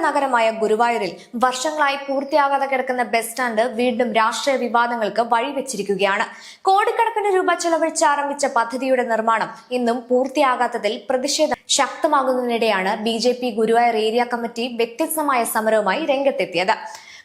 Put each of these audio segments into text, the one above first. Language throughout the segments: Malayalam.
നഗരമായ ഗുരുവായൂരിൽ വർഷങ്ങളായി പൂർത്തിയാകാതെ കിടക്കുന്ന ബസ് സ്റ്റാൻഡ് വീണ്ടും രാഷ്ട്രീയ വിവാദങ്ങൾക്ക് വഴിവെച്ചിരിക്കുകയാണ്. കോടിക്കണക്കിന് രൂപ ചെലവഴിച്ച് ആരംഭിച്ച പദ്ധതിയുടെ നിർമ്മാണം ഇന്നും പൂർത്തിയാകാത്തതിൽ പ്രതിഷേധം ശക്തമാകുന്നതിനിടെയാണ് BJP ഗുരുവായൂർ ഏരിയ കമ്മിറ്റി വ്യത്യസ്തമായ സമരവുമായി രംഗത്തെത്തിയത്.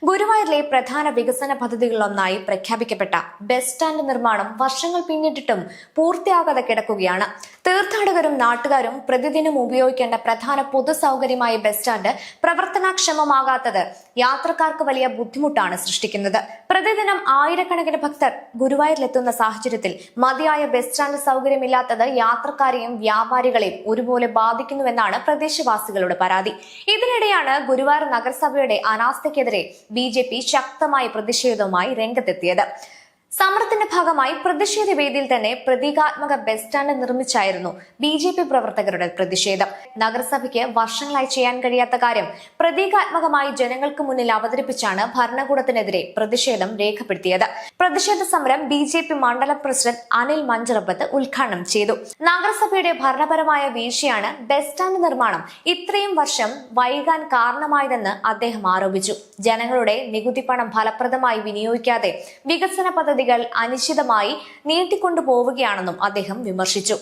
ഗുരുവായൂരിലെ പ്രധാന വികസന പദ്ധതികളിലൊന്നായി പ്രഖ്യാപിക്കപ്പെട്ട ബസ് സ്റ്റാൻഡ് നിർമ്മാണം വർഷങ്ങൾ പിന്നിട്ടിട്ടും പൂർത്തിയാകാതെ കിടക്കുകയാണ്. തീർത്ഥാടകരും നാട്ടുകാരും പ്രതിദിനം ഉപയോഗിക്കേണ്ട പ്രധാന പൊതുസൗകര്യമായ ബസ് സ്റ്റാൻഡ് പ്രവർത്തനക്ഷമമാകാത്തത് യാത്രക്കാർക്ക് വലിയ ബുദ്ധിമുട്ടാണ് സൃഷ്ടിക്കുന്നത്. പ്രതിദിനം ആയിരക്കണക്കിന് ഭക്തർ ഗുരുവായൂരിലെത്തുന്ന സാഹചര്യത്തിൽ മതിയായ ബസ് സ്റ്റാൻഡ് സൗകര്യമില്ലാത്തത് യാത്രക്കാരെയും വ്യാപാരികളെയും ഒരുപോലെ ബാധിക്കുന്നുവെന്നാണ് പ്രദേശവാസികളുടെ പരാതി. ഇതിനിടെയാണ് ഗുരുവായൂർ നഗരസഭയുടെ അനാസ്ഥയ്ക്കെതിരെ BJP ശക്തമായ പ്രതിഷേധവുമായി രംഗത്തെത്തിയത്. സമരത്തിന്റെ ഭാഗമായി പ്രതിഷേധ വേദിയിൽ തന്നെ പ്രതീകാത്മക ബസ് സ്റ്റാൻഡ് നിർമ്മിച്ചായിരുന്നു BJP പ്രവർത്തകരുടെ പ്രതിഷേധം. നഗരസഭയ്ക്ക് വർഷങ്ങളായി ചെയ്യാൻ കഴിയാത്ത കാര്യം പ്രതീകാത്മകമായി ജനങ്ങൾക്ക് മുന്നിൽ അവതരിപ്പിച്ചാണ് ഭരണകൂടത്തിനെതിരെ പ്രതിഷേധം രേഖപ്പെടുത്തിയത്. പ്രതിഷേധ സമരം BJP മണ്ഡലം പ്രസിഡന്റ് അനിൽ മഞ്ചറപ്പത്ത് ഉദ്ഘാടനം ചെയ്തു. നഗരസഭയുടെ ഭരണപരമായ വീഴ്ചയാണ് ബസ് സ്റ്റാൻഡ് നിർമ്മാണം ഇത്രയും വർഷം വൈകാൻ കാരണമായതെന്ന് അദ്ദേഹം ആരോപിച്ചു. ജനങ്ങളുടെ നികുതി പണം ഫലപ്രദമായി വിനിയോഗിക്കാതെ വികസന പദ്ധതികൾ അനിശ്ചിതമായി നീട്ടിക്കൊണ്ടുപോവുകയാണെന്നും അദ്ദേഹം വിമർശിച്ചു.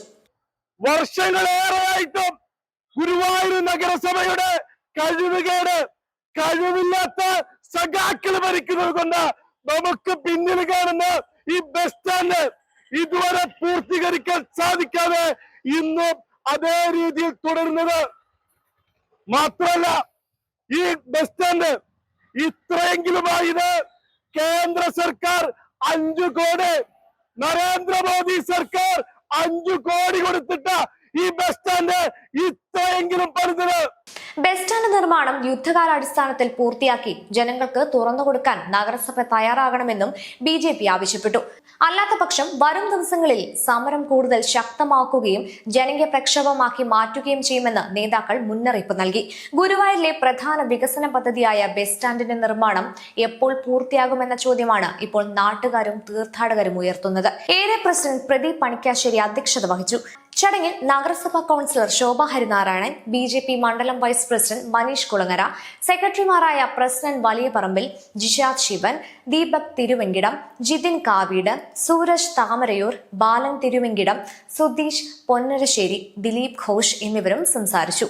വർഷങ്ങളേറെയായിട്ടും ഗുരുവായൂർ നഗരസഭയുടെ കഴിവില്ലാത്ത സഖാക്കൾ ഭരിക്കുന്നത് കൊണ്ട് നമുക്ക് പിന്നിൽ കാണുന്ന ഈ ബസ് സ്റ്റാൻഡ് ഇതുവരെ പൂർത്തീകരിക്കാൻ സാധിക്കാതെ ഇന്നും അതേ രീതിയിൽ തുടരുന്നത്. മാത്രമല്ല, ഈ ബസ് സ്റ്റാൻഡ് ഇത്രയെങ്കിലുമായത് കേന്ദ്ര സർക്കാർ 5 കോടി, നരേന്ദ്രമോദി സർക്കാർ 5 കോടി കൊടുത്തിട്ട് ഈ ബസ് സ്റ്റാൻഡ് ഇത്രയെങ്കിലും പണിതത്. ബസ് സ്റ്റാൻഡ് നിർമ്മാണം യുദ്ധകാലാടിസ്ഥാനത്തിൽ പൂർത്തിയാക്കി ജനങ്ങൾക്ക് തുറന്നു കൊടുക്കാൻ നഗരസഭ തയ്യാറാകണമെന്നും BJP ആവശ്യപ്പെട്ടു. അല്ലാത്ത പക്ഷം വരും ദിവസങ്ങളിൽ സമരം കൂടുതൽ ശക്തമാക്കുകയും ജനകീയ പ്രക്ഷോഭമാക്കി മാറ്റുകയും ചെയ്യുമെന്ന് നേതാക്കൾ മുന്നറിയിപ്പ് നൽകി. ഗുരുവായൂരിലെ പ്രധാന വികസന പദ്ധതിയായ ബസ് സ്റ്റാൻഡിന്റെ നിർമ്മാണം എപ്പോൾ പൂർത്തിയാകുമെന്ന ചോദ്യമാണ് ഇപ്പോൾ നാട്ടുകാരും തീർത്ഥാടകരും ഉയർത്തുന്നത്. ഏരിയ പ്രസിഡന്റ് പ്രദീപ് പണിക്കാശ്ശേരി അധ്യക്ഷത വഹിച്ചു. ചടങ്ങിൽ നഗരസഭാ കൌൺസിലർ ശോഭ ഹരിനാരായണൻ, BJP മണ്ഡലം വൈസ് പ്രസിഡന്റ് മനീഷ് കുളങ്ങര, സെക്രട്ടറിമാരായ പ്രസിഡന്റ് വലിയ പറമ്പിൽ, ജിഷാദ് ശിവൻ, ദീപക് തിരുവെങ്കിടം, ജിതിൻ കാവീട്, സൂരജ് താമരയൂർ, ബാലൻ തിരുവെങ്കിടം, സുധീഷ് പൊന്നരശ്ശേരി, ദിലീപ് ഘോഷ് എന്നിവരും സംസാരിച്ചു.